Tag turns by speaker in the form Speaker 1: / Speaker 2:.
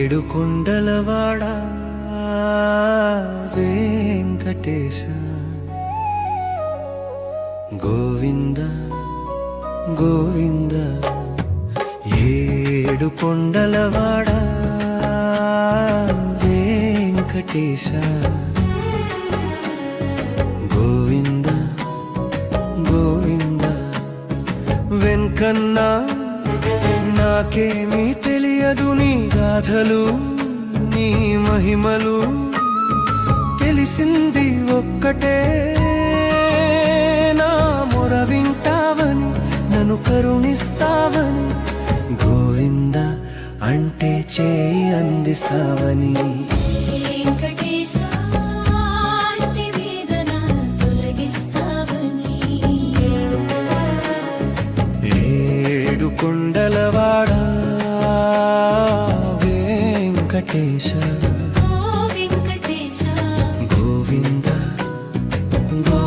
Speaker 1: ఏడుకొండలవాడా వెంకటేశ గోవింద గోవింద ఏడుకొండలవాడా వెంకటేశ గోవింద గోవింద వెంకన్నా నాకేమీ తెలియదు నీ గాథలు నీ మహిమలు తెలిసింది ఒక్కటే నా మొర వింటావని నన్ను కరుణిస్తావని గోవింద అంటే చేయి అందిస్తావని ఏడుకొండలవాడా వెంకటేశ గోవింద గోవింద